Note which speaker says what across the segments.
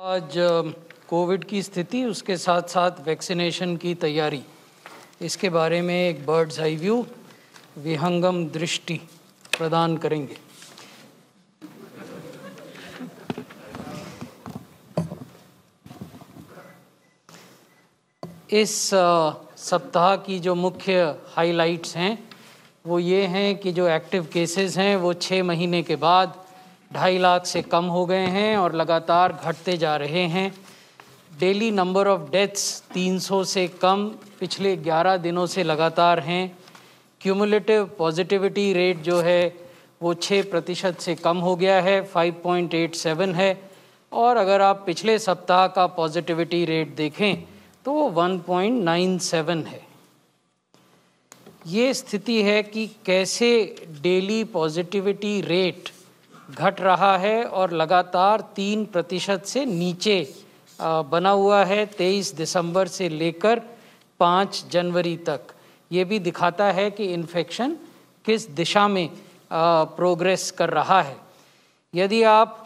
Speaker 1: आज कोविड की स्थिति, उसके साथ साथ वैक्सीनेशन की तैयारी, इसके बारे में एक बर्ड्स आई व्यू, विहंगम दृष्टि प्रदान करेंगे। इस सप्ताह की जो मुख्य हाइलाइट्स हैं वो ये हैं कि जो एक्टिव केसेस हैं वो 6 महीने के बाद 2.5 लाख से कम हो गए हैं और लगातार घटते जा रहे हैं। डेली नंबर ऑफ डेथ्स 300 से कम पिछले 11 दिनों से लगातार हैं। क्यूमुलेटिव पॉजिटिविटी रेट जो है वो 6% से कम हो गया है, 5.87 है। और अगर आप पिछले सप्ताह का पॉजिटिविटी रेट देखें तो वो 1.97 है। ये स्थिति है कि कैसे डेली पॉजिटिविटी रेट घट रहा है और लगातार 3% से नीचे बना हुआ है 23 दिसंबर से लेकर 5 जनवरी तक। ये भी दिखाता है कि इन्फेक्शन किस दिशा में प्रोग्रेस कर रहा है। यदि आप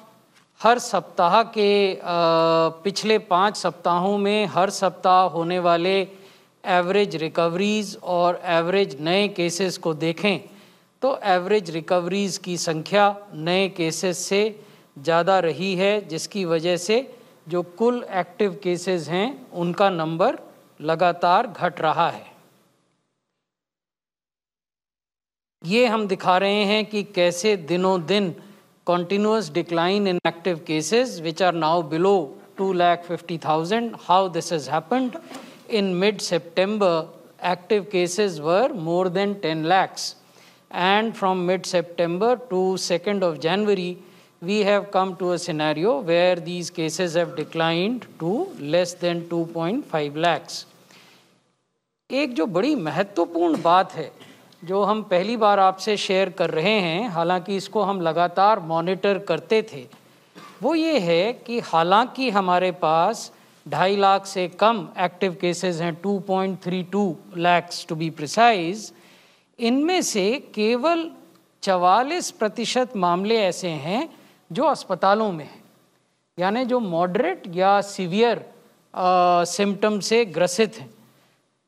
Speaker 1: हर सप्ताह के पिछले 5 सप्ताहों में हर सप्ताह होने वाले एवरेज रिकवरीज और एवरेज नए केसेस को देखें तो एवरेज रिकवरीज की संख्या नए केसेस से ज़्यादा रही है, जिसकी वजह से जो कुल एक्टिव केसेस हैं उनका नंबर लगातार घट रहा है। ये हम दिखा रहे हैं कि कैसे दिनों दिन continuous decline in active cases, which are now below 2,50,000. How this has happened? In mid-September, active cases were more than 10 lakhs. And from mid-September to 2nd of January, we have come to a scenario where these cases have declined to less than 2.5 lakhs. एक जो बड़ी महत्वपूर्ण बात है जो हम पहली बार आपसे शेयर कर रहे हैं, हालांकि इसको हम लगातार मॉनिटर करते थे, वो ये है कि हालांकि हमारे पास 2.5 लाख से कम एक्टिव केसेस हैं, 2.32 lakhs टू बी प्रिसाइज, इनमें से केवल 44% मामले ऐसे हैं जो अस्पतालों में हैं, यानी जो मॉडरेट या सीवियर सिम्टम से ग्रसित हैं,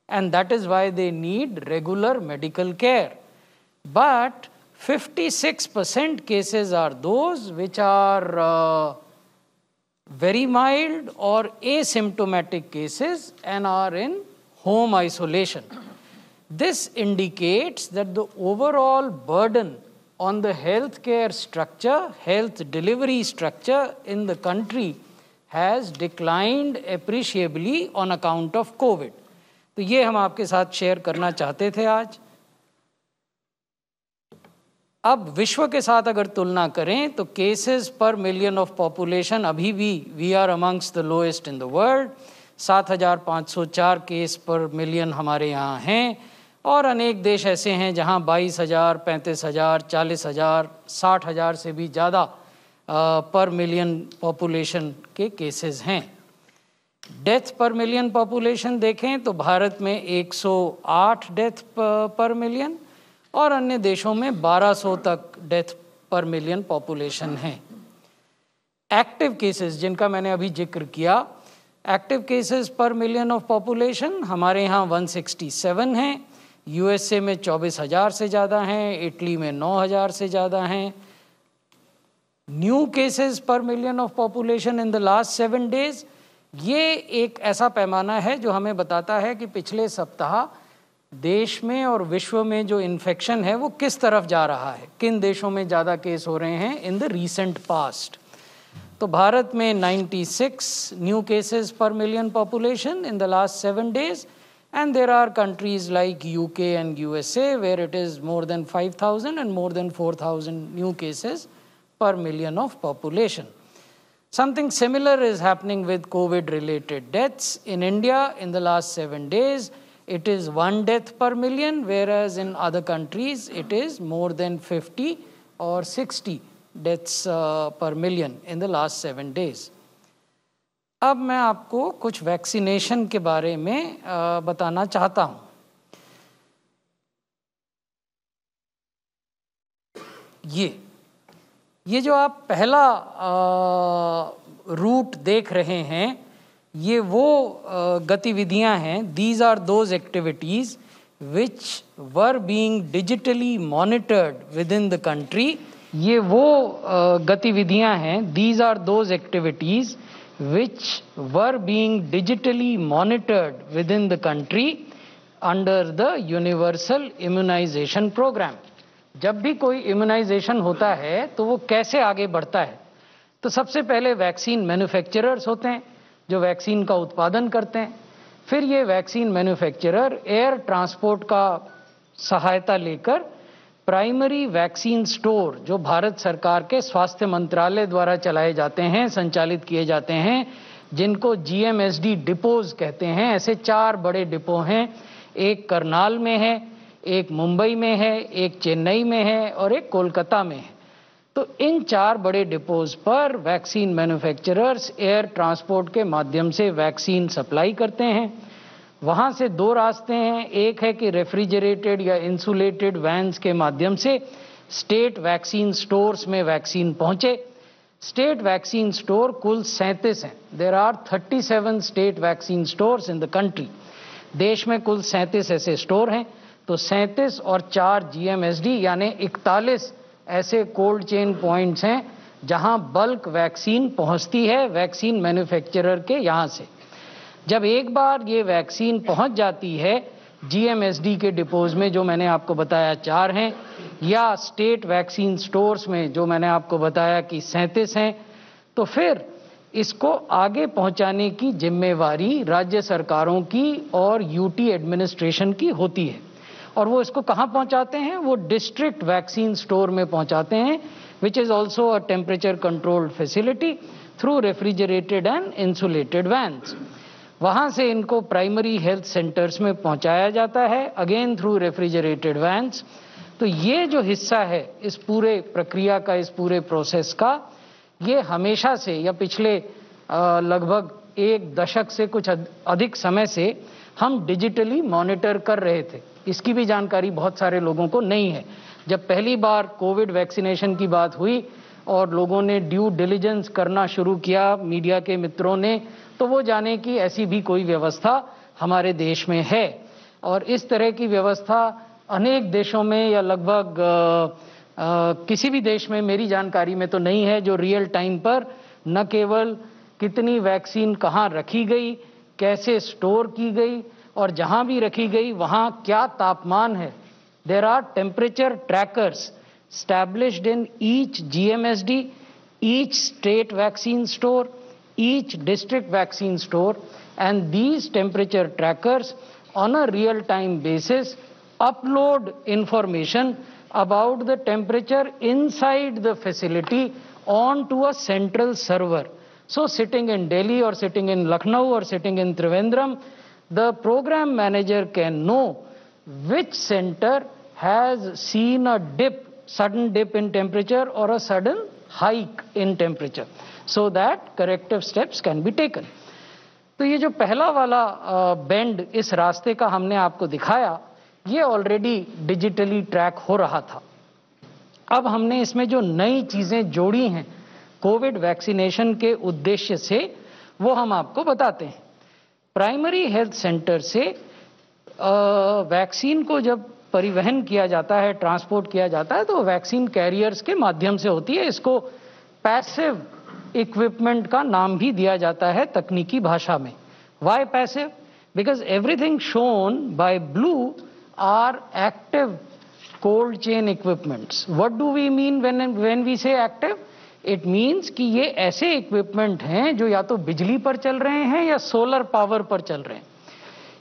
Speaker 1: and that is why they need regular medical care. But 56% cases are those which are very mild or asymptomatic cases and are in home isolation. This indicates that the overall burden on the healthcare structure, health delivery structure in the country has declined appreciably on account of COVID. तो ये हम आपके साथ share करना चाहते थे आज। अब विश्व के साथ अगर तुलना करें तो cases per million of population अभी भी we are amongst the lowest in the world. 7,504 case per million हमारे यहाँ हैं और अनेक देश ऐसे हैं जहाँ 22,000, 35,000, 40,000, 60,000 से भी ज़्यादा पर मिलियन पॉपुलेशन के केसेस हैं। डेथ पर मिलियन पॉपुलेशन देखें तो भारत में 108 डेथ पर मिलियन और अन्य देशों में 1200 तक डेथ पर मिलियन पॉपुलेशन है। एक्टिव केसेस जिनका मैंने अभी जिक्र किया, active cases per million of population हमारे यहाँ 167 हैं, यूएसए में 24,000 से ज़्यादा हैं, इटली में 9,000 से ज़्यादा हैं। New cases per million of population in the last 7 days, ये एक ऐसा पैमाना है जो हमें बताता है कि पिछले सप्ताह देश में और विश्व में जो इन्फेक्शन है वो किस तरफ जा रहा है, किन देशों में ज़्यादा केस हो रहे हैं इन द रीसेंट पास्ट। तो भारत में 96 new cases per million population in the last 7 days and there are countries like UK and USA where it is more than 5,000 and more than 4,000 new cases per million of population. Something similar is happening with COVID-related deaths. In India, in the last 7 days, it is 1 death per million, whereas in other countries, it is more than 50 or 60 deaths per million in the last 7 days. अब मैं आपको कुछ vaccination के बारे में बताना चाहता हूँ। ये जो आप पहला रूट देख रहे हैं, ये वो गतिविधियां हैं, these are those activities which were being digitally monitored within the country. ये वो गतिविधियां हैं, these are those activities which were being digitally monitored within the country under the universal immunisation programme. जब भी कोई immunisation होता है तो वो कैसे आगे बढ़ता है, तो सबसे पहले वैक्सीन मैन्युफैक्चरर्स होते हैं जो वैक्सीन का उत्पादन करते हैं। फिर ये वैक्सीन मैन्युफैक्चरर एयर ट्रांसपोर्ट का सहायता लेकर प्राइमरी वैक्सीन स्टोर, जो भारत सरकार के स्वास्थ्य मंत्रालय द्वारा चलाए जाते हैं, संचालित किए जाते हैं, जिनको GMSD डिपोज कहते हैं। ऐसे 4 बड़े डिपो हैं, एक करनाल में है, एक मुंबई में है, एक चेन्नई में है और एक कोलकाता में है। तो इन 4 बड़े डिपोज पर वैक्सीन मैन्युफैक्चरर्स एयर ट्रांसपोर्ट के माध्यम से वैक्सीन सप्लाई करते हैं। वहाँ से 2 रास्ते हैं, एक है कि रेफ्रिजरेटेड या इंसुलेटेड वैन्स के माध्यम से स्टेट वैक्सीन स्टोर्स में वैक्सीन पहुँचे। स्टेट वैक्सीन स्टोर कुल 37 हैं। There are 37 state vaccine stores in the country. देश में कुल 37 ऐसे स्टोर हैं, तो 37 और 4 GMSD यानी 41 ऐसे कोल्ड चेन पॉइंट्स हैं जहां बल्क वैक्सीन पहुंचती है वैक्सीन मैन्युफैक्चरर के यहाँ से। जब एक बार ये वैक्सीन पहुंच जाती है GMSD के डिपोज में, जो मैंने आपको बताया 4 हैं, या स्टेट वैक्सीन स्टोर्स में जो मैंने आपको बताया कि 37 हैं, तो फिर इसको आगे पहुंचाने की जिम्मेवारी राज्य सरकारों की और UT एडमिनिस्ट्रेशन की होती है। और वो इसको कहाँ पहुंचाते हैं? वो डिस्ट्रिक्ट वैक्सीन स्टोर में पहुंचाते हैं, which is also a temperature controlled facility through refrigerated and insulated vans. वहाँ से इनको प्राइमरी हेल्थ सेंटर्स में पहुंचाया जाता है, अगेन थ्रू रेफ्रिजरेटेड वैन्स। तो ये जो हिस्सा है इस पूरे प्रक्रिया का, इस पूरे प्रोसेस का, ये हमेशा से या पिछले लगभग 1 दशक से कुछ अधिक समय से हम डिजिटली मॉनिटर कर रहे थे। इसकी भी जानकारी बहुत सारे लोगों को नहीं है। जब पहली बार कोविड वैक्सीनेशन की बात हुई और लोगों ने ड्यू डिलिजेंस करना शुरू किया, मीडिया के मित्रों ने, तो वो जाने कि ऐसी भी कोई व्यवस्था हमारे देश में है। और इस तरह की व्यवस्था अनेक देशों में या लगभग किसी भी देश में मेरी जानकारी में तो नहीं है, जो रियल टाइम पर न केवल कितनी वैक्सीन कहाँ रखी गई, कैसे स्टोर की गई और जहाँ भी रखी गई वहाँ क्या तापमान है। There are temperature trackers established in each GMSD, each state vaccine store, each district vaccine store, and these temperature trackers on a real-time basis upload information about the temperature inside the facility onto a central server. So sitting in Delhi or sitting in Lucknow or sitting in Trivandrum, the program manager can know which center has seen a sudden dip in temperature or a sudden hike in temperature, so that corrective steps can be taken. तो ये जो पहला वाला bend इस रास्ते का हमने आपको दिखाया, ये ऑलरेडी डिजिटली ट्रैक हो रहा था। अब हमने इसमें जो नई चीज़ें जोड़ी हैं कोविड वैक्सीनेशन के उद्देश्य से, वो हम आपको बताते हैं। प्राइमरी हेल्थ सेंटर से वैक्सीन को जब परिवहन किया जाता है, ट्रांसपोर्ट किया जाता है, तो वैक्सीन कैरियर्स के माध्यम से होती है। इसको पैसिव इक्विपमेंट का नाम भी दिया जाता है तकनीकी भाषा में। Why passive? Because everything shown by blue are active cold chain equipments. What do we mean when we say active? It means कि ये ऐसे इक्विपमेंट हैं जो या तो बिजली पर चल रहे हैं या सोलर पावर पर चल रहे हैं।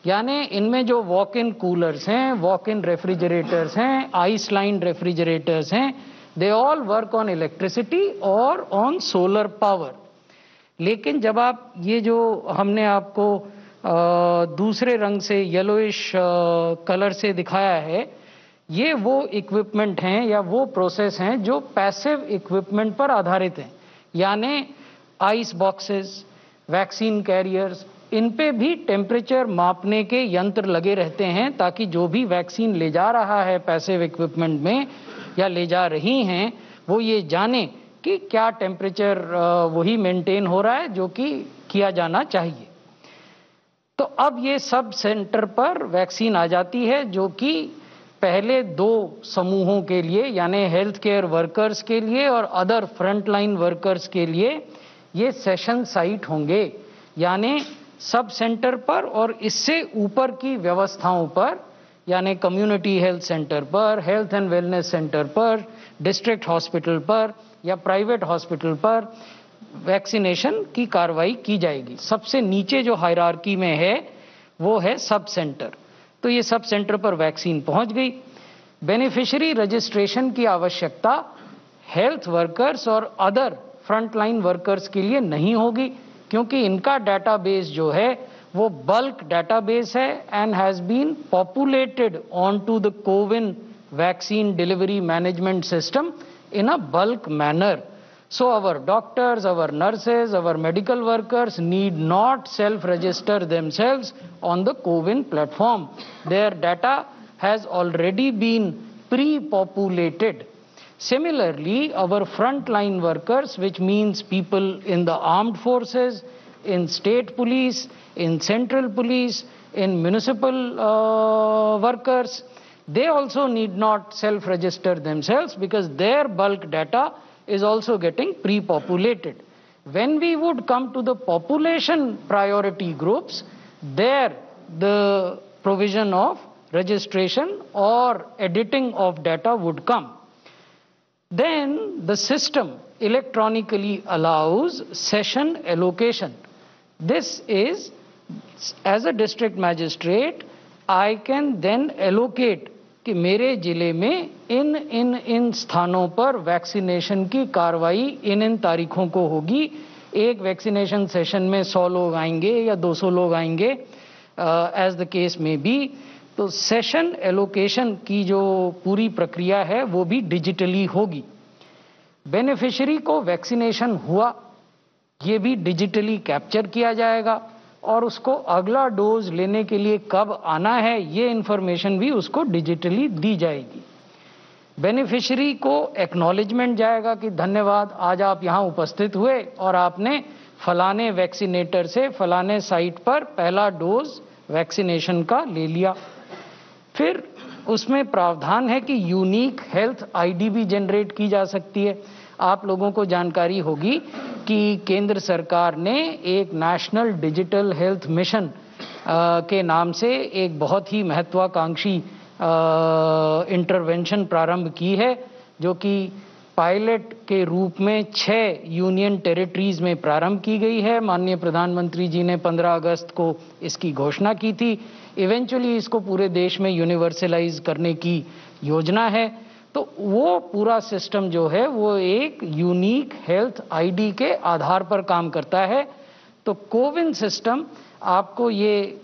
Speaker 1: यानी इनमें जो वॉक इन कूलर्स हैं, वॉक इन रेफ्रिजरेटर्स हैं, आइस लाइन रेफ्रिजरेटर्स हैं, they all work on electricity और ऑन सोलर पावर। लेकिन जब आप ये जो हमने आपको दूसरे रंग से येलोइश कलर से दिखाया है, ये वो इक्विपमेंट हैं या वो प्रोसेस हैं जो पैसिव इक्विपमेंट पर आधारित हैं। यानी आइस बॉक्सेस, वैक्सीन कैरियर्स, इन पे भी टेम्परेचर मापने के यंत्र लगे रहते हैं, ताकि जो भी वैक्सीन ले जा रहा है पैसिव इक्विपमेंट में या ले जा रही हैं, वो ये जाने कि क्या टेम्परेचर वही मेंटेन हो रहा है जो कि किया जाना चाहिए। तो अब ये सब सेंटर पर वैक्सीन आ जाती है, जो कि पहले 2 समूहों के लिए यानी हेल्थ केयर वर्कर्स के लिए और अदर फ्रंटलाइन वर्कर्स के लिए ये सेशन साइट होंगे, यानी सब सेंटर पर और इससे ऊपर की व्यवस्थाओं पर, यानी कम्युनिटी हेल्थ सेंटर पर, हेल्थ एंड वेलनेस सेंटर पर, डिस्ट्रिक्ट हॉस्पिटल पर या प्राइवेट हॉस्पिटल पर वैक्सीनेशन की कार्रवाई की जाएगी। सबसे नीचे जो हायरार्की में है वो है सब सेंटर। तो ये सब सेंटर पर वैक्सीन पहुंच गई। बेनिफिशियरी रजिस्ट्रेशन की आवश्यकता हेल्थ वर्कर्स और अदर फ्रंटलाइन वर्कर्स के लिए नहीं होगी, क्योंकि इनका डाटाबेस जो है वो बल्क डाटाबेस है and has been populated on to the CoWIN vaccine delivery management system in a bulk manner. So our doctors, our nurses, our medical workers need not self-register themselves on the CoWIN platform. Their data has already been pre-populated. Similarly, our frontline workers, which means people in the armed forces, in state police, in central police, in municipal workers, they also need not self-register themselves because their bulk data is also getting pre-populated. When we would come to the population priority groups, there the provision of registration or editing of data would come. Then the system electronically allows session allocation. This is, as a district magistrate, I can then allocate कि मेरे जिले में इन स्थानों पर vaccination की कार्रवाई इन तारीखों को होगी। एक वैक्सीनेशन सेशन में 100 लोग आएंगे या 200 लोग आएंगे, एज द केस में बी। तो सेशन एलोकेशन की जो पूरी प्रक्रिया है वो भी डिजिटली होगी। बेनिफिशियरी को वैक्सीनेशन हुआ, ये भी डिजिटली कैप्चर किया जाएगा और उसको अगला डोज लेने के लिए कब आना है ये इंफॉर्मेशन भी उसको डिजिटली दी जाएगी। बेनिफिशियरी को एक्नॉलेजमेंट जाएगा कि धन्यवाद, आज आप यहाँ उपस्थित हुए और आपने फलाने वैक्सीनेटर से फलाने साइट पर पहला डोज वैक्सीनेशन का ले लिया। फिर उसमें प्रावधान है कि यूनिक हेल्थ आईडी भी जनरेट की जा सकती है। आप लोगों को जानकारी होगी कि केंद्र सरकार ने एक नेशनल डिजिटल हेल्थ मिशन के नाम से एक बहुत ही महत्वाकांक्षी इंटरवेंशन प्रारंभ की है, जो कि पायलट के रूप में 6 यूनियन टेरिटरीज में प्रारंभ की गई है। माननीय प्रधानमंत्री जी ने 15 अगस्त को इसकी घोषणा की थी। इवेंचुअली इसको पूरे देश में यूनिवर्सलाइज करने की योजना है। तो वो पूरा सिस्टम जो है वो एक यूनिक हेल्थ आईडी के आधार पर काम करता है। तो कोविन सिस्टम आपको ये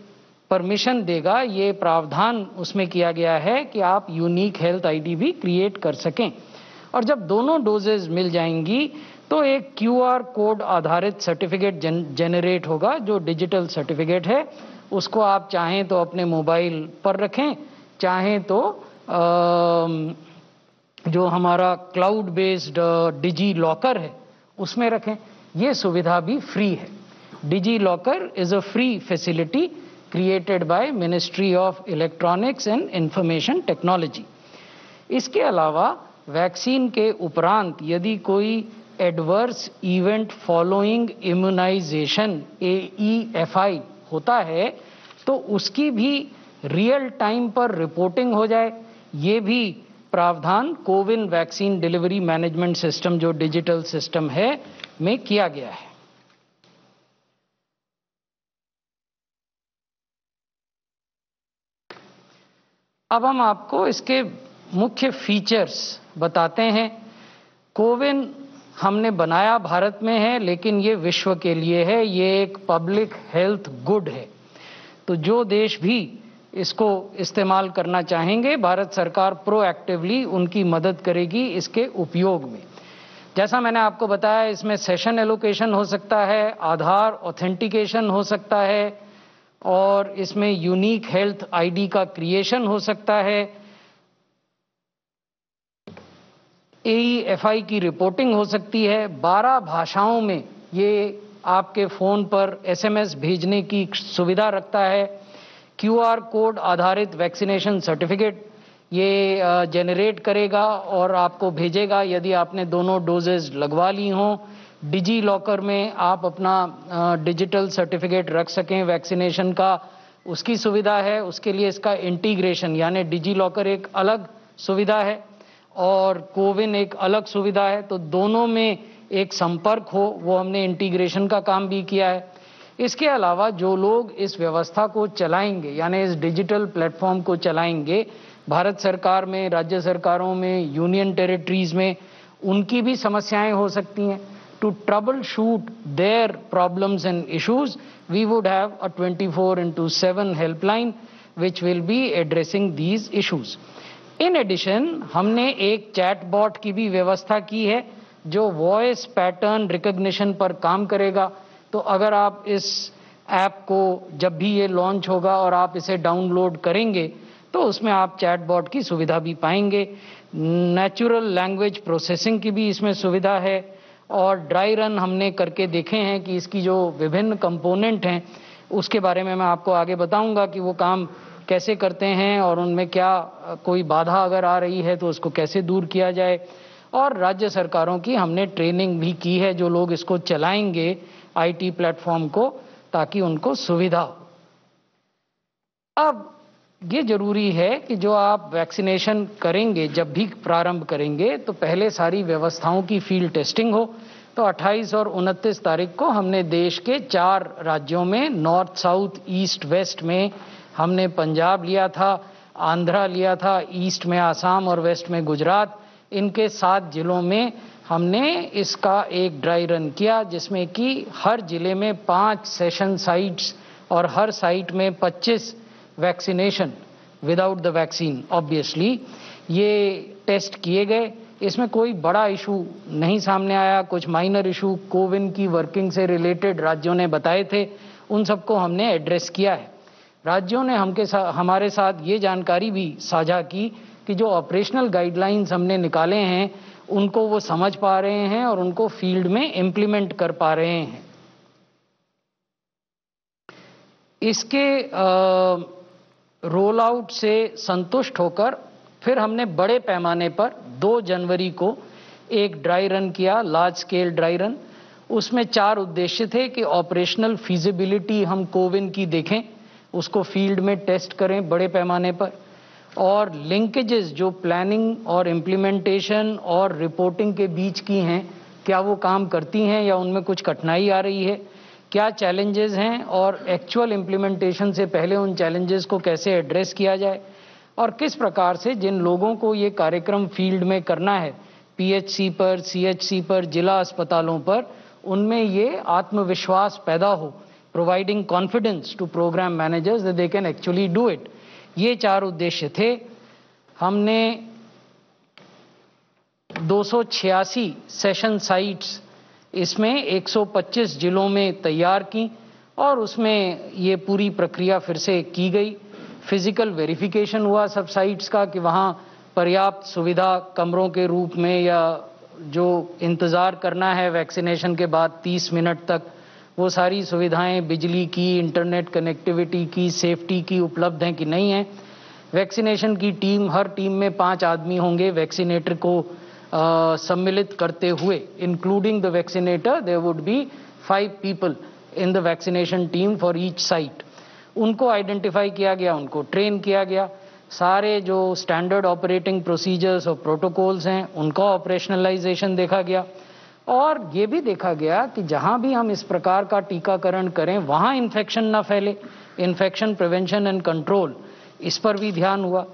Speaker 1: परमिशन देगा, ये प्रावधान उसमें किया गया है कि आप यूनिक हेल्थ आईडी भी क्रिएट कर सकें। और जब दोनों डोजेज मिल जाएंगी तो एक क्यूआर कोड आधारित सर्टिफिकेट जनरेट होगा, जो डिजिटल सर्टिफिकेट है। उसको आप चाहें तो अपने मोबाइल पर रखें, चाहें तो जो हमारा क्लाउड बेस्ड डिजी लॉकर है उसमें रखें। ये सुविधा भी फ्री है। DigiLocker is a free facility created by ministry of electronics and information technology. इसके अलावा वैक्सीन के उपरांत यदि कोई adverse event following immunisation AEFI होता है तो उसकी भी रियल टाइम पर रिपोर्टिंग हो जाए, ये भी प्रावधान CoWIN vaccine delivery management system जो डिजिटल सिस्टम है में किया गया है। अब हम आपको इसके मुख्य फीचर्स बताते हैं। कोविन हमने बनाया भारत में है, लेकिन ये विश्व के लिए है, ये एक पब्लिक हेल्थ गुड है। तो जो देश भी इसको इस्तेमाल करना चाहेंगे, भारत सरकार प्रोएक्टिवली उनकी मदद करेगी इसके उपयोग में। जैसा मैंने आपको बताया, इसमें सेशन एलोकेशन हो सकता है, आधार ऑथेंटिकेशन हो सकता है और इसमें यूनिक हेल्थ आईडी का क्रिएशन हो सकता है। AEFI की रिपोर्टिंग हो सकती है। 12 भाषाओं में ये आपके फ़ोन पर SMS भेजने की सुविधा रखता है। QR कोड आधारित वैक्सीनेशन सर्टिफिकेट ये जनरेट करेगा और आपको भेजेगा यदि आपने दोनों डोजेज लगवा ली हों। डिजी लॉकर में आप अपना डिजिटल सर्टिफिकेट रख सकें वैक्सीनेशन का, उसकी सुविधा है। उसके लिए इसका इंटीग्रेशन यानी डिजी लॉकर एक अलग सुविधा है और कोविन एक अलग सुविधा है, तो दोनों में एक संपर्क हो, वो हमने इंटीग्रेशन का काम भी किया है। इसके अलावा जो लोग इस व्यवस्था को चलाएंगे यानी इस डिजिटल प्लेटफॉर्म को चलाएंगे, भारत सरकार में, राज्य सरकारों में, यूनियन टेरिटरीज में, उनकी भी समस्याएं हो सकती हैं। To troubleshoot their problems and issues we would have a 24/7 helpline which will be addressing these issues. In addition हमने एक चैट बॉट की भी व्यवस्था की है जो वॉइस पैटर्न रिकग्निशन पर काम करेगा। तो अगर आप इस ऐप को जब भी ये लॉन्च होगा और आप इसे डाउनलोड करेंगे तो उसमें आप चैट बॉट की सुविधा भी पाएंगे। नेचुरल लैंग्वेज प्रोसेसिंग की भी इसमें सुविधा है और ड्राई रन हमने करके देखे हैं कि इसकी जो विभिन्न कंपोनेंट हैं उसके बारे में मैं आपको आगे बताऊंगा कि वो काम कैसे करते हैं और उनमें क्या कोई बाधा अगर आ रही है तो उसको कैसे दूर किया जाए। और राज्य सरकारों की हमने ट्रेनिंग भी की है जो लोग इसको चलाएंगे IT प्लेटफॉर्म को, ताकि उनको सुविधा हो। अब ये जरूरी है कि जो आप वैक्सीनेशन करेंगे, जब भी प्रारंभ करेंगे तो पहले सारी व्यवस्थाओं की फील्ड टेस्टिंग हो। तो 28 और 29 तारीख को हमने देश के 4 राज्यों में, नॉर्थ, साउथ, ईस्ट, वेस्ट में हमने पंजाब लिया था, आंध्रा लिया था, ईस्ट में आसाम और वेस्ट में गुजरात। इनके 7 जिलों में हमने इसका एक ड्राई रन किया जिसमें कि हर जिले में 5 सेशन साइट्स और हर साइट में 25 vaccination without the vaccine obviously ये टेस्ट किए गए। इसमें कोई बड़ा इशू नहीं सामने आया। कुछ माइनर इशू कोविन की वर्किंग से रिलेटेड राज्यों ने बताए थे, उन सबको हमने एड्रेस किया है। राज्यों ने हमारे साथ ये जानकारी भी साझा की कि जो ऑपरेशनल गाइडलाइंस हमने निकाले हैं उनको वो समझ पा रहे हैं और उनको फील्ड में इम्प्लीमेंट कर पा रहे हैं। इसके रोल आउट से संतुष्ट होकर फिर हमने बड़े पैमाने पर 2 जनवरी को एक ड्राई रन किया, लार्ज स्केल ड्राई रन। उसमें 4 उद्देश्य थे कि ऑपरेशनल फीजिबिलिटी हम कोविन की देखें, उसको फील्ड में टेस्ट करें बड़े पैमाने पर, और लिंकेजेस जो प्लानिंग और इम्प्लीमेंटेशन और रिपोर्टिंग के बीच की हैं, क्या वो काम करती हैं या उनमें कुछ कठिनाई आ रही है, क्या चैलेंजेस हैं और एक्चुअल इम्प्लीमेंटेशन से पहले उन चैलेंजेस को कैसे एड्रेस किया जाए, और किस प्रकार से जिन लोगों को ये कार्यक्रम फील्ड में करना है, PHC पर, CHC पर, जिला अस्पतालों पर, उनमें ये आत्मविश्वास पैदा हो, providing confidence to programme managers that they can actually do it. ये 4 उद्देश्य थे। हमने 286 सेशन साइट्स इसमें 125 जिलों में तैयार की और उसमें ये पूरी प्रक्रिया फिर से की गई। फिजिकल वेरिफिकेशन हुआ सब साइट्स का कि वहाँ पर्याप्त सुविधा कमरों के रूप में या जो इंतज़ार करना है वैक्सीनेशन के बाद 30 मिनट तक, वो सारी सुविधाएं बिजली की, इंटरनेट कनेक्टिविटी की, सेफ्टी की उपलब्ध हैं कि नहीं है। वैक्सीनेशन की टीम, हर टीम में 5 आदमी होंगे वैक्सीनेटर को सम्मिलित करते हुए, including the vaccinator there would be 5 people in the vaccination team for each site. उनको आइडेंटिफाई किया गया, उनको ट्रेन किया गया, सारे जो स्टैंडर्ड ऑपरेटिंग प्रोसीजर्स और प्रोटोकॉल्स हैं उनका ऑपरेशनलाइजेशन देखा गया, और ये भी देखा गया कि जहाँ भी हम इस प्रकार का टीकाकरण करें वहाँ इन्फेक्शन ना फैले। इन्फेक्शन प्रिवेंशन एंड कंट्रोल, इस पर भी ध्यान हुआ।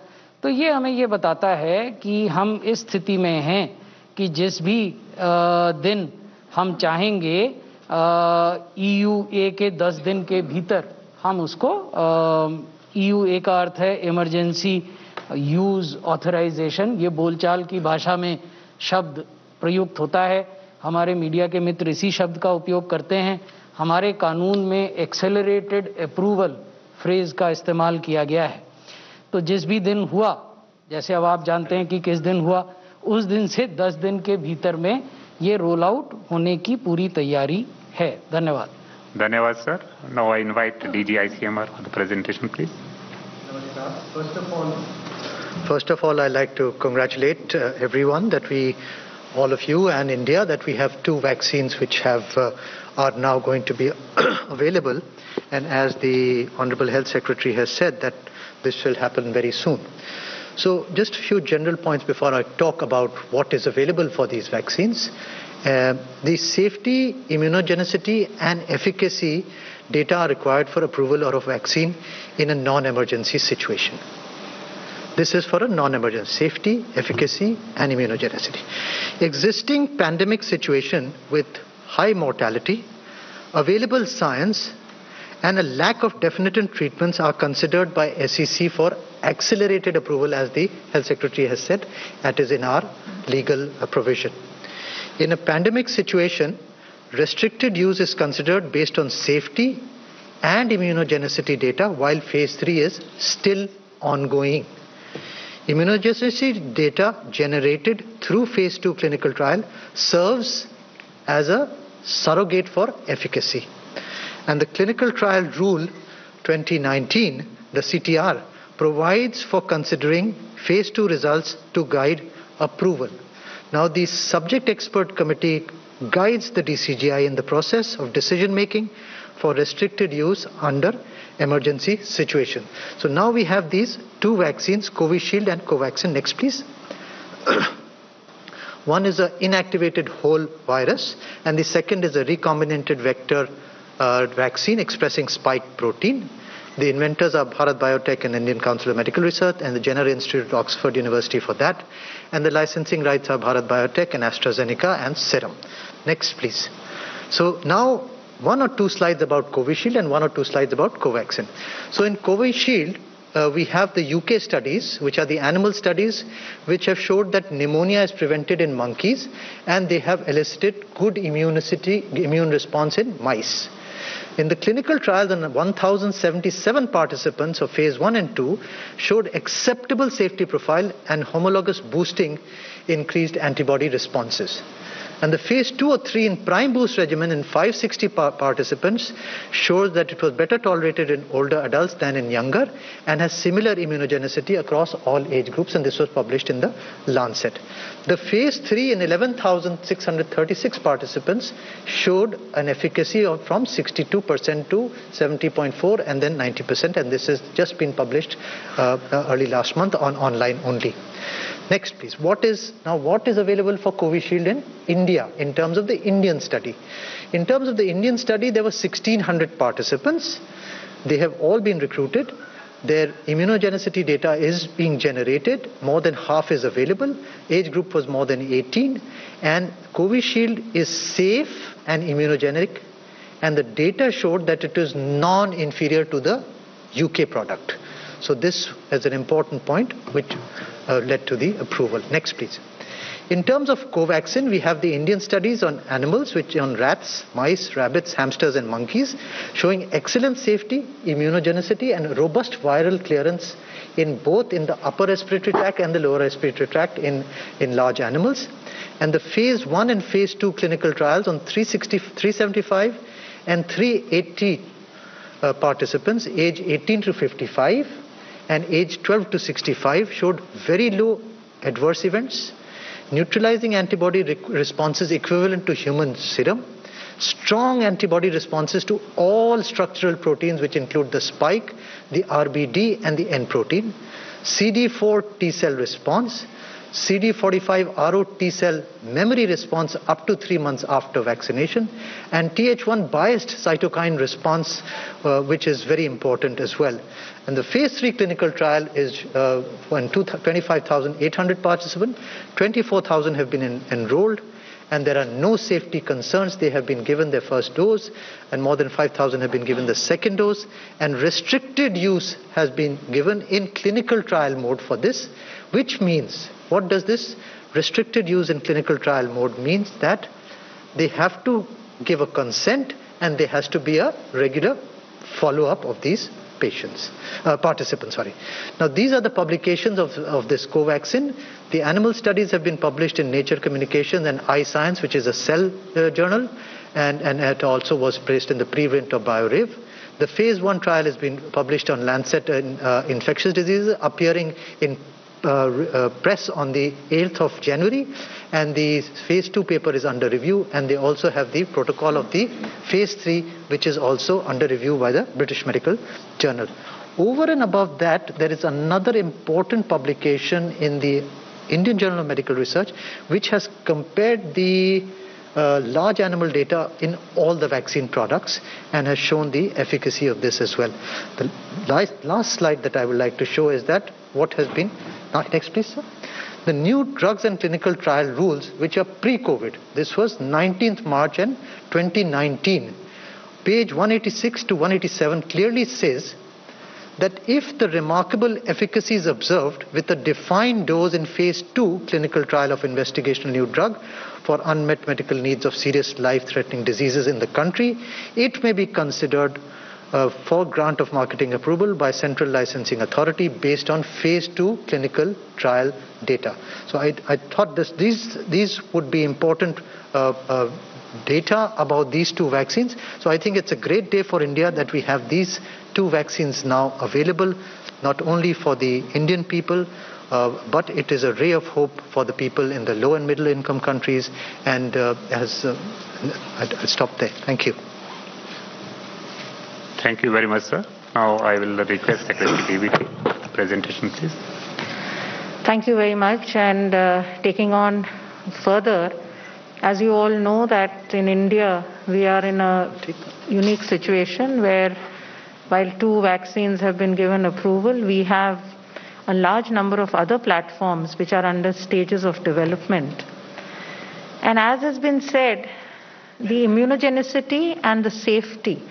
Speaker 1: तो ये हमें ये बताता है कि हम इस स्थिति में हैं कि जिस भी दिन हम चाहेंगे EUA के 10 दिन के भीतर हम उसको, EUA का अर्थ है इमरजेंसी यूज ऑथराइजेशन, ये बोलचाल की भाषा में शब्द प्रयुक्त होता है। हमारे मीडिया के मित्र इसी शब्द का उपयोग करते हैं। हमारे कानून में एक्सेलरेटेड अप्रूवल फ्रेज का इस्तेमाल किया गया है। तो जिस भी दिन हुआ, जैसे अब आप जानते हैं कि किस दिन हुआ, उस दिन से 10 दिन के भीतर में ये रोल आउट होने की पूरी तैयारी है। धन्यवाद।
Speaker 2: धन्यवाद sir. Now I invite DG ICMR for the presentation, please.
Speaker 3: First of all, I'd like to congratulate everyone that all of you and India, that we have 2 vaccines which are now going to be available. And as the Honorable Health Secretary has said, that this will happen very soon. So just a few general points before I talk about what is available for these vaccines. The safety, immunogenicity and efficacy data are required for approval of a vaccine in a non-emergency situation. This is for a non-emergency: safety, efficacy and immunogenicity. Existing pandemic situation with high mortality, available science and a lack of definitive treatments are considered by SEC for accelerated approval, as the Health Secretary has said. That is in our legal provision. In a pandemic situation, restricted use is considered based on safety and immunogenicity data, while phase 3 is still ongoing. Immunogenicity data generated through phase 2 clinical trial serves as a surrogate for efficacy. And the clinical trial rule 2019, the CTR, provides for considering phase 2 results to guide approval. Now, the subject expert committee guides the DCGI in the process of decision making for restricted use under emergency situation. So now we have these 2 vaccines, Covishield and Covaxin. Next, please. One is an inactivated whole virus, and the second is a recombinant vector vaccine expressing spike protein. The inventors are Bharat Biotech and Indian Council of Medical Research and the Jenner Institute at Oxford University for that. And the licensing rights are Bharat Biotech and AstraZeneca and Serum. Next, please. So now 1 or 2 slides about Covishield and 1 or 2 slides about Covaxin. So in Covishield, we have the UK studies, which are the animal studies, which have showed that pneumonia is prevented in monkeys, and they have elicited good immune response in mice. In the clinical trials, 1,077 participants of phase 1 and 2 showed acceptable safety profile, and homologous boosting increased antibody responses. And the phase 2 or 3 in prime boost regimen in 560 participants shows that it was better tolerated in older adults than in younger, and has similar immunogenicity across all age groups, and this was published in the Lancet. The phase 3 in 11,636 participants showed an efficacy from 62% to 70.4% and then 90%, and this has just been published early last month on online only. Next, please. What is available for Covishield in India in terms of the Indian study? In terms of the Indian study, there were 1,600 participants. They have all been recruited. Their immunogenicity data is being generated. More than half is available. Age group was more than 18. And Covishield is safe and immunogenic. And the data showed that it is non-inferior to the UK product. So this is an important point which led to the approval. Next, please. In terms of Covaxin, we have the Indian studies on animals, which on rats, mice, rabbits, hamsters and monkeys, showing excellent safety, immunogenicity and robust viral clearance in both in the upper respiratory tract and the lower respiratory tract in large animals. And the phase 1 and phase 2 clinical trials on 375 and 380 participants age 18 to 55 and age 12 to 65 showed very low adverse events, neutralizing antibody responses equivalent to human serum, strong antibody responses to all structural proteins, which include the spike, the RBD and the N protein, CD4 T cell response, CD45 RO T cell memory response up to 3 months after vaccination, and Th1 biased cytokine response, which is very important as well. And the phase 3 clinical trial is 25,800 participants, 24,000 have been enrolled, and there are no safety concerns. They have been given their first dose, and more than 5,000 have been given the second dose, and restricted use has been given in clinical trial mode for this, which means, what does this restricted use in clinical trial mode means? That they have to give a consent and there has to be a regular follow-up of these participants. Now, these are the publications of this Covaxin. The animal studies have been published in Nature Communications and iScience, which is a cell journal, and it also was placed in the preprint of BioRev. The phase 1 trial has been published on Lancet Infectious Diseases, appearing in press on the 8th of January, and the phase 2 paper is under review, and they also have the protocol of the phase 3, which is also under review by the British Medical Journal. Over and above that, there is another important publication in the Indian Journal of Medical Research, which has compared the large animal data in all the vaccine products and has shown the efficacy of this as well. The last slide that I would like to show is that what has been, next please sir. The new drugs and clinical trial rules, which are pre-COVID, this was 19th March and 2019. Page 186 to 187 clearly says that if the remarkable efficacy is observed with a defined dose in phase 2 clinical trial of investigational new drug for unmet medical needs of serious life-threatening diseases in the country, it may be considered for grant of marketing approval by Central Licensing Authority based on phase 2 clinical trial data. So I thought these would be important data about these two vaccines. So I think it's a great day for India that we have these two vaccines now available, not only for the Indian people, but it is a ray of hope for the people in the low and middle income countries. And I'll stop there. Thank you.
Speaker 2: Thank you very much, sir. Now I will request Secretary DVT, the presentation, please.
Speaker 4: Thank you very much. And taking on further, as you all know that in India, we are in a unique situation where while 2 vaccines have been given approval, we have a large number of other platforms which are under stages of development. And as has been said, the immunogenicity and the safety,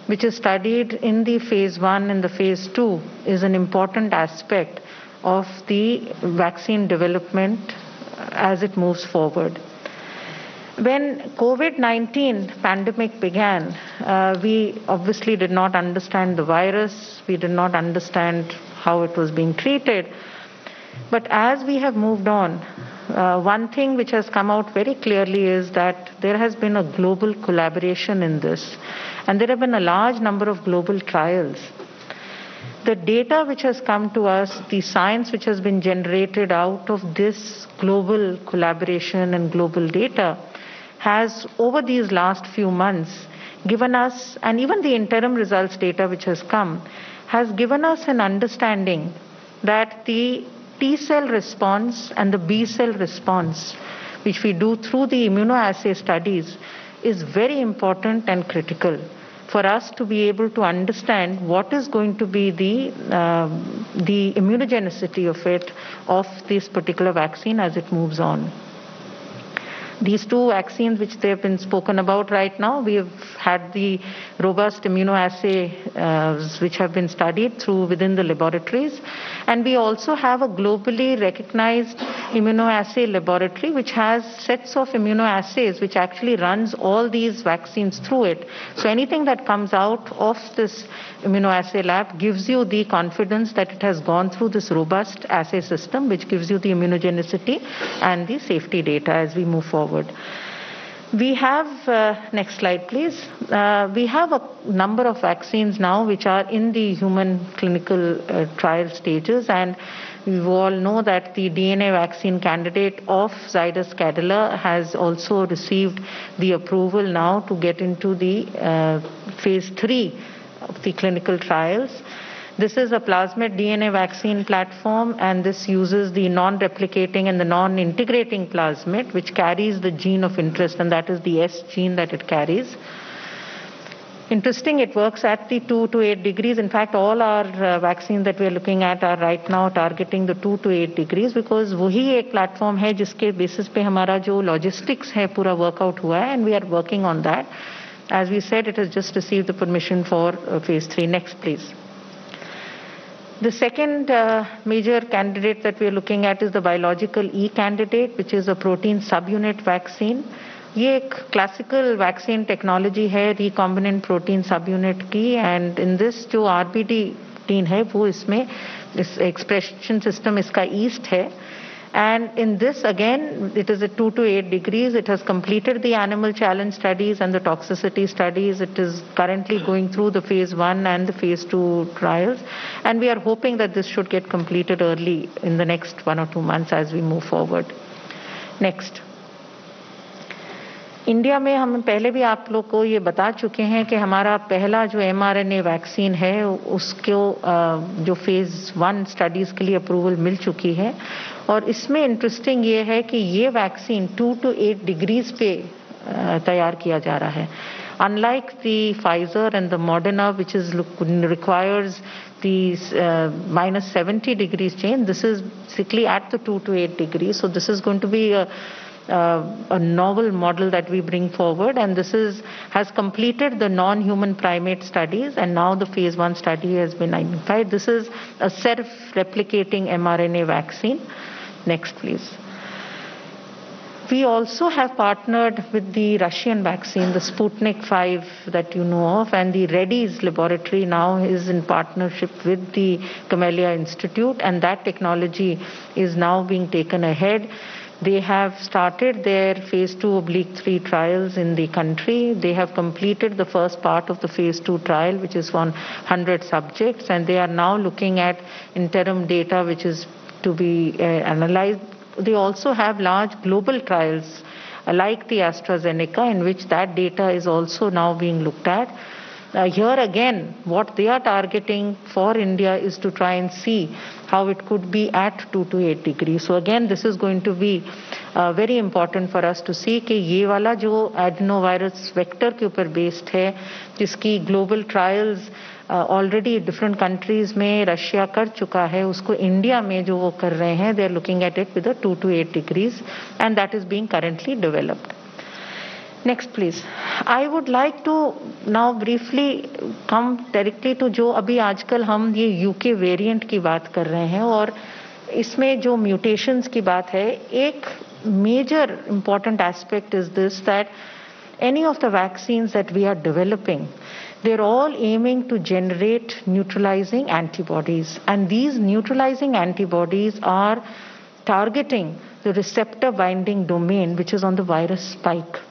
Speaker 4: which is studied in the phase 1 and the phase 2, is an important aspect of the vaccine development as it moves forward. When COVID-19 pandemic began, we obviously did not understand the virus, we did not understand how it was being treated. But as we have moved on, one thing which has come out very clearly is that there has been a global collaboration in this, and there have been a large number of global trials. The data which has come to us, the science which has been generated out of this global collaboration and global data, has over these last few months given us, and even the interim results data which has come, has given us an understanding that the T cell response and the B cell response, which we do through the immunoassay studies, is very important and critical for us to be able to understand what is going to be the immunogenicity of this particular vaccine as it moves on. These 2 vaccines which they have been spoken about right now, we have had the robust immunoassay which have been studied through within the laboratories. And we also have a globally recognized immunoassay laboratory which has sets of immunoassays which actually runs all these vaccines through it. So anything that comes out of this immunoassay lab gives you the confidence that it has gone through this robust assay system which gives you the immunogenicity and the safety data as we move forward. We have, next slide please, we have a number of vaccines now which are in the human clinical trial stages, and we all know that the DNA vaccine candidate of Zydus Cadila has also received the approval now to get into the phase 3 of the clinical trials. This is a plasmid DNA vaccine platform, and this uses the non-replicating and the non-integrating plasmid, which carries the gene of interest, and that is the S gene that it carries. Interesting, it works at the 2 to 8 degrees. In fact, all our vaccines that we are looking at are right now targeting the 2 to 8 degrees because वही एक platform है जिसके basis पे हमारा जो logistics है पूरा workout हुआ है, and we are working on that. As we said, it has just received the permission for phase 3. Next, please. The second major candidate that we are looking at is the biological E candidate, which is a protein subunit vaccine. ये एक classical vaccine technology है recombinant protein सब unit की, and in this जो RBD protein है वो इसमें इस एक्सप्रेशन सिस्टम इसका ईस्ट है. And in this again, it is at 2 to 8 degrees. It has completed the animal challenge studies and the toxicity studies. It is currently going through the phase 1 and the phase 2 trials. And we are hoping that this should get completed early in the next 1 or 2 months as we move forward. Next. India में हम पहले भी आप लोग को ये बता चुके हैं कि हमारा पहला जो mRNA वैक्सीन है उसको जो फेज 1 स्टडीज के लिए अप्रूवल मिल चुकी है. और इसमें इंटरेस्टिंग ये है कि ये वैक्सीन 2 to 8 डिग्रीज पे तैयार किया जा रहा है. Unlike the Pfizer and the Moderna, which requires these minus 70 degrees change, this is basically at the 2 to 8 degrees. So this is going to be a novel model that we bring forward, and this has completed the non-human primate studies, and now the phase 1 study has been identified. This is a self-replicating mRNA vaccine. Next, please. We also have partnered with the Russian vaccine, the Sputnik 5 that you know of, and the Reddy's laboratory now is in partnership with the Camellia Institute, and that technology is now being taken ahead. They have started their phase 2/3 trials in the country. They have completed the first part of the phase 2 trial, which is on 100 subjects, and they are now looking at interim data, which is to be analyzed. They also have large global trials, like the AstraZeneca, in which that data is also now being looked at. Here again, what they are targeting for India is to try and see how it could be at 2 to 8 degrees. So again, this is going to be very important for us to see कि ये वाला जो adenovirus vector के ऊपर based है, जिसकी global trials already different countries में Russia कर चुका है, उसको इंडिया में जो वो कर रहे हैं, they are looking at it with 2 to 8 degrees, and that is being currently developed. Next, please. I would like to now briefly come directly to जो अभी आजकल हम ये UK वेरिएंट की बात कर रहे हैं, और इसमें जो म्यूटेशंस की बात है, एक major important aspect is this, that any of the vaccines that we are developing, they're all aiming to generate neutralizing antibodies, and these neutralizing antibodies are targeting the receptor binding domain which is on the virus spike.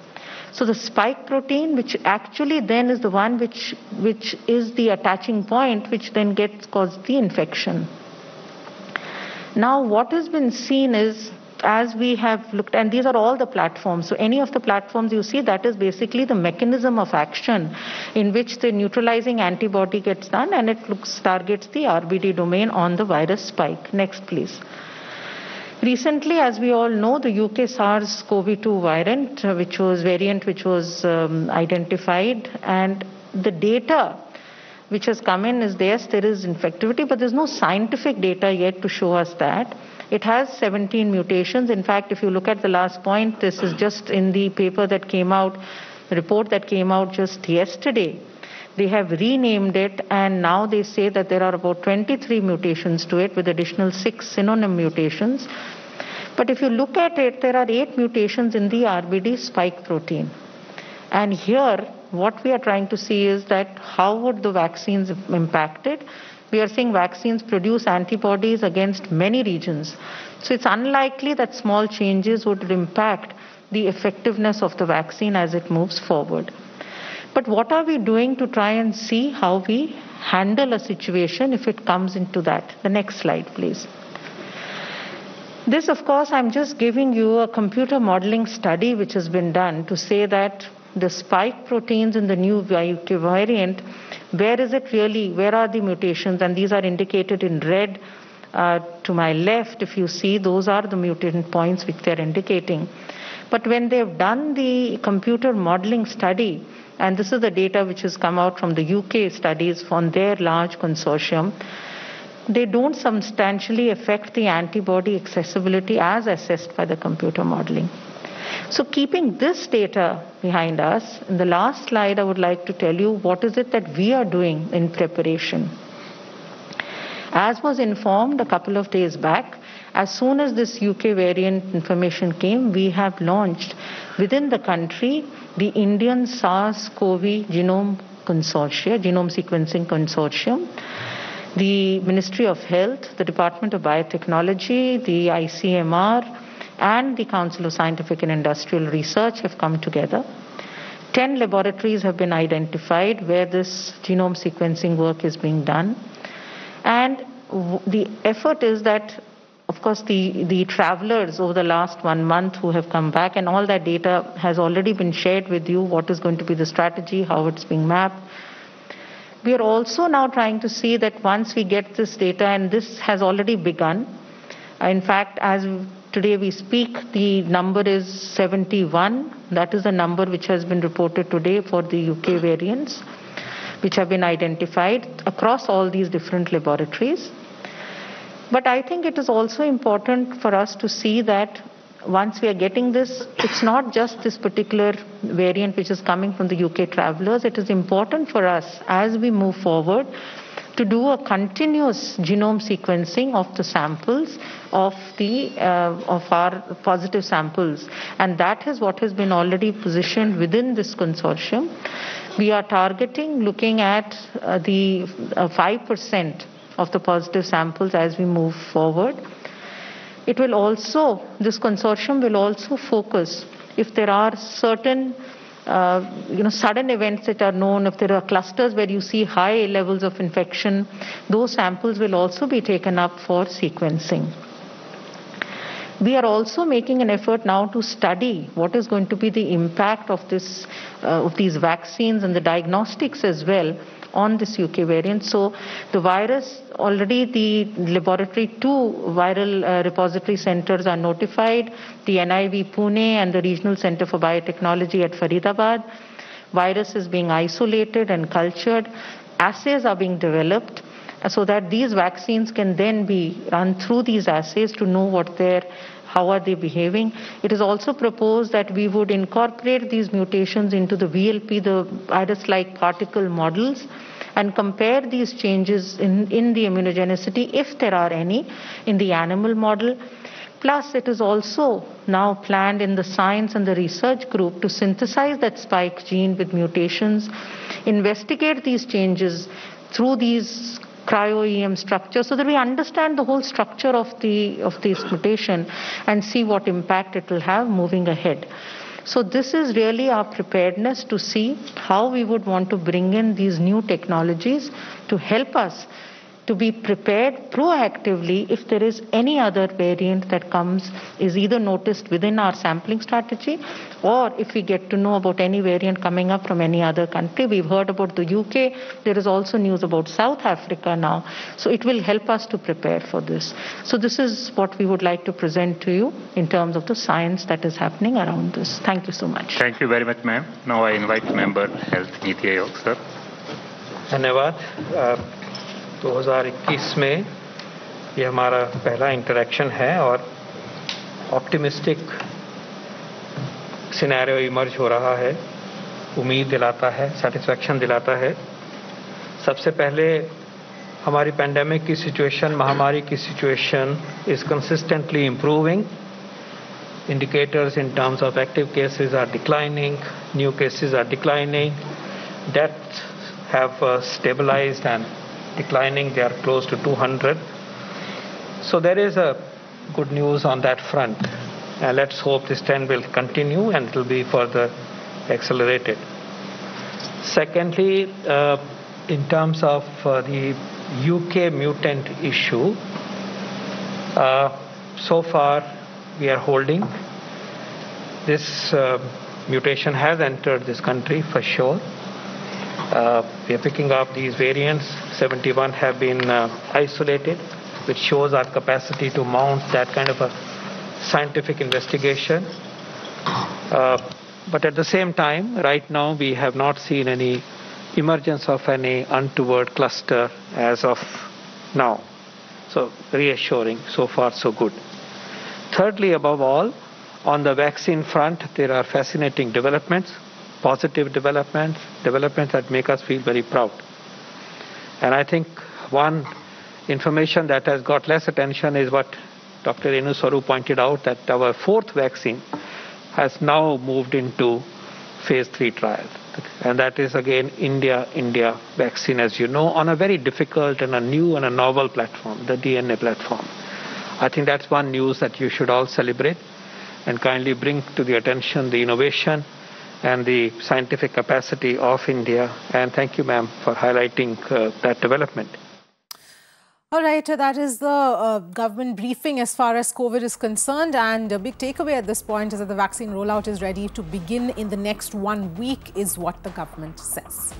Speaker 4: So the spike protein, which actually then is the one which is the attaching point, which then causes the infection. Now what has been seen is, as we have looked, and these are all the platforms, so any of the platforms you see, that is basically the mechanism of action in which the neutralizing antibody gets done, and it targets the RBD domain on the virus spike. Next, please. Recently, as we all know, the UK SARS-CoV-2 variant which was identified, and the data which has come in is there is infectivity, but there's no scientific data yet to show us that. It has 17 mutations. In fact, if you look at the last point, this is just in the paper that came out, the report that came out just yesterday. They have renamed it, and now they say that there are about 23 mutations to it with additional 6 synonym mutations. But if you look at it, there are 8 mutations in the RBD spike protein. And here, what we are trying to see is that how would the vaccines impact it? We are seeing vaccines produce antibodies against many regions. So it's unlikely that small changes would impact the effectiveness of the vaccine as it moves forward. But what are we doing to try and see how we handle a situation if it comes into that? The next slide, please. This, of course, I'm just giving you a computer modeling study which has been done to say that the spike proteins in the new UK variant, where is it really, where are the mutations? And these are indicated in red to my left. If you see, those are the mutant points which they're indicating. But when they've done the computer modeling study, and this is the data which has come out from the UK studies from their large consortium, they don't substantially affect the antibody accessibility as assessed by the computer modeling. So keeping this data behind us, in the last slide I would like to tell you what is it that we are doing in preparation. As was informed a couple of days back, as soon as this UK variant information came, we have launched within the country the Indian SARS-CoV Genome Sequencing Consortium. The Ministry of Health, the Department of Biotechnology, the ICMR, and the Council of Scientific and Industrial Research have come together. 10 laboratories have been identified where this genome sequencing work is being done. And the effort is that, of course, the travelers over the last 1 month who have come back, and all that data has already been shared with you, what is going to be the strategy, how it's being mapped. We are also now trying to see that once we get this data, and this has already begun, in fact, as today we speak, the number is 71. That is the number which has been reported today for the UK variants, which have been identified across all these different laboratories. But I think it is also important for us to see that once we are getting this, it's not just this particular variant which is coming from the UK travelers. It is important for us as we move forward to do a continuous genome sequencing of the samples of our positive samples, and that is what has been already positioned within this consortium. We are targeting looking at the 5% of the positive samples as we move forward. It will also, this consortium will also focus if there are certain sudden events that are known, if there are clusters where you see high levels of infection, those samples will also be taken up for sequencing. We are also making an effort now to study what is going to be the impact of these vaccines and the diagnostics as well on this UK variant. So the virus, already the laboratory 2 viral repository centers are notified, the NIV Pune and the Regional Center for Biotechnology at Faridabad. Virus is being isolated and cultured. Assays are being developed so that these vaccines can then be run through these assays to know how are they behaving. It is also proposed that we would incorporate these mutations into the VLP, the virus-like particle models, and compare these changes in the immunogenicity, if there are any, in the animal model. Plus, it is also now planned in the science and the research group to synthesize that spike gene with mutations, investigate these changes through these cryo-EM structure so that we understand the whole structure of this mutation and see what impact it will have moving ahead. So this is really our preparedness to see how we would want to bring in these new technologies to help us to be prepared proactively if there is any other variant that is either noticed within our sampling strategy, or if we get to know about any variant coming up from any other country. We've heard about the UK. There is also news about South Africa now. So it will help us to prepare for this. So this is what we would like to present to you in terms of the science that is happening around this. Thank you so much.
Speaker 2: Thank you very much, ma'am. Now I invite member Health Niti Aayog, sir.
Speaker 5: धन्यवाद. 2021 में ये हमारा पहला interaction है और optimistic scenario emerge हो रहा है, उम्मीद दिलाता है, सेटिस्फैक्शन दिलाता है. सबसे पहले हमारी पेंडेमिक की सिचुएशन, महामारी की situation is consistently improving. Indicators in terms of active cases are declining, new cases are declining, deaths have stabilized and declining. They are close to 200. So there is a good news on that front. Let's hope this trend will continue and it will be further accelerated. Secondly, in terms of the UK mutant issue, so far we are holding. This mutation has entered this country for sure. We are picking up these variants. 71 have been isolated, which shows our capacity to mount that kind of a scientific investigation. But at the same time, right now, we have not seen any emergence of any untoward cluster as of now. So reassuring, so far so good. Thirdly, above all, on the vaccine front, there are fascinating developments, positive developments that make us feel very proud. And I think one information that has got less attention is what Dr. Renu Swarup pointed out that our fourth vaccine has now moved into phase 3 trial. And that is again India vaccine, as you know, on a very difficult and a new and a novel platform, the DNA platform. I think that's one news that you should all celebrate and kindly bring to the attention the innovation and the scientific capacity of India. And thank you, ma'am, for highlighting that development.
Speaker 6: All right, that is the government briefing as far as COVID is concerned. And a big takeaway at this point is that the vaccine rollout is ready to begin in the next 1 week, is what the government says.